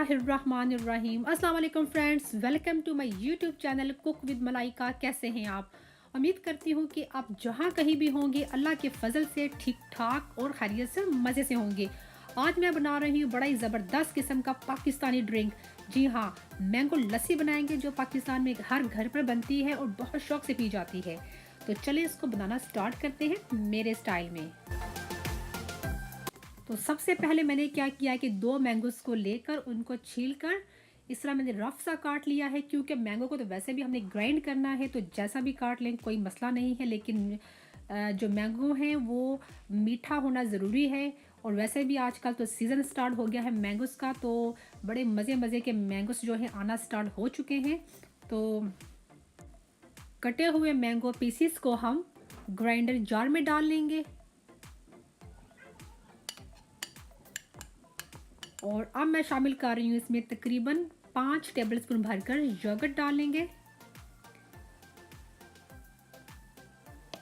बिस्मिल्लाहिर्रहमानिर्रहीम। अस्सलाम वालेकुम friends, welcome to my YouTube channel cook with Malaika. कैसे हैं आप? उम्मीद करती हूँ कि आप जहाँ कहीं भी होंगे अल्लाह के फजल से ठीक ठाक और खैरियत से मज़े से होंगे। आज मैं बना रही हूँ बड़ा ही ज़बरदस्त किस्म का पाकिस्तानी ड्रिंक। जी हाँ, मैंगो लस्सी बनाएंगे जो पाकिस्तान में हर घर पर बनती है और बहुत शौक से पी जाती है। तो चलिए इसको बनाना स्टार्ट करते हैं मेरे स्टाइल में। तो सबसे पहले मैंने क्या किया कि 2 मैंगोस को लेकर उनको छीलकर इस तरह मैंने रफ सा काट लिया है, क्योंकि मैंगो को तो वैसे भी हमने ग्राइंड करना है, तो जैसा भी काट लें कोई मसला नहीं है। लेकिन जो मैंगो हैं वो मीठा होना ज़रूरी है। और वैसे भी आजकल तो सीज़न स्टार्ट हो गया है मैंगोस का, तो बड़े मज़े मज़े के मैंगोस जो हैं आना स्टार्ट हो चुके हैं। तो कटे हुए मैंगो पीसीस को हम ग्राइंडर जार में डाल लेंगे। और अब मैं शामिल कर रही हूँ इसमें तकरीबन 5 टेबलस्पून भरकर योगर्ट डालेंगे।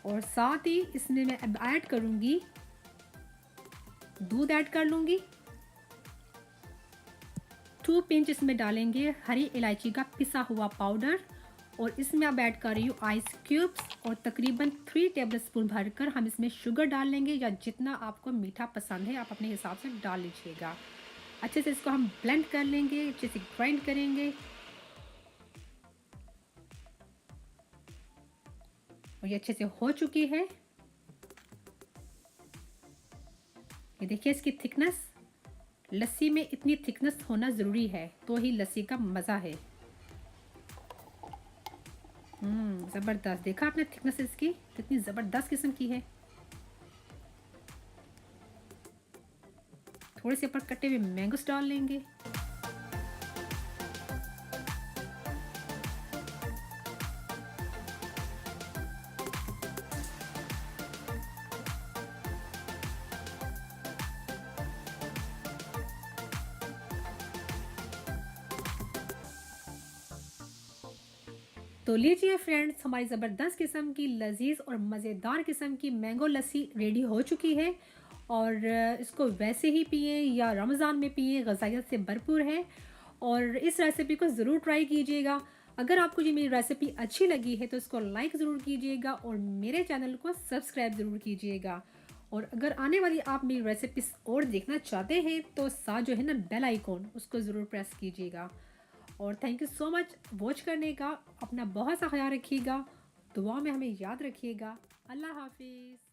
और साथ ही इसमें मैं अब ऐड करूँगी दूध ऐड कर लूँगी। 2 पिंच इसमें डालेंगे हरी इलायची का पिसा हुआ पाउडर। और इसमें अब ऐड कर रही हूँ आइस क्यूब्स और तकरीबन 3 टेबलस्पून भरकर हम इसमें शुगर डाल लेंगे, या जितना आपको मीठा पसंद है आप अपने हिसाब से डाल लीजिएगा। अच्छे से इसको हम ब्लेंड कर लेंगे, अच्छे से ग्राइंड करेंगे। और ये अच्छे से हो चुकी है। ये देखिए इसकी थिकनेस, लस्सी में इतनी थिकनेस होना ज़रूरी है तो ही लस्सी का मज़ा है। ज़बरदस्त, देखा आपने थिकनेस इसकी कितनी ज़बरदस्त किस्म की है। थोड़े से ऊपर कटे हुए मैंगोस डाल लेंगे। तो लीजिए फ्रेंड्स, हमारी ज़बरदस्त किस्म की लजीज और मज़ेदार किस्म की मैंगो लस्सी रेडी हो चुकी है। और इसको वैसे ही पिए या रमज़ान में पिए, ग़ज़ाइयत से भरपूर है। और इस रेसिपी को ज़रूर ट्राई कीजिएगा। अगर आपको ये मेरी रेसिपी अच्छी लगी है तो इसको लाइक ज़रूर कीजिएगा और मेरे चैनल को सब्सक्राइब ज़रूर कीजिएगा। और अगर आने वाली आप मेरी रेसिपीज़ और देखना चाहते हैं तो साथ जो है ना बेल आइकॉन, उसको ज़रूर प्रेस कीजिएगा। और thank you so much watch करने का। अपना बहुत सा ख्याल रखिएगा, दुआ में हमें याद रखिएगा। अल्लाह हाफिज़।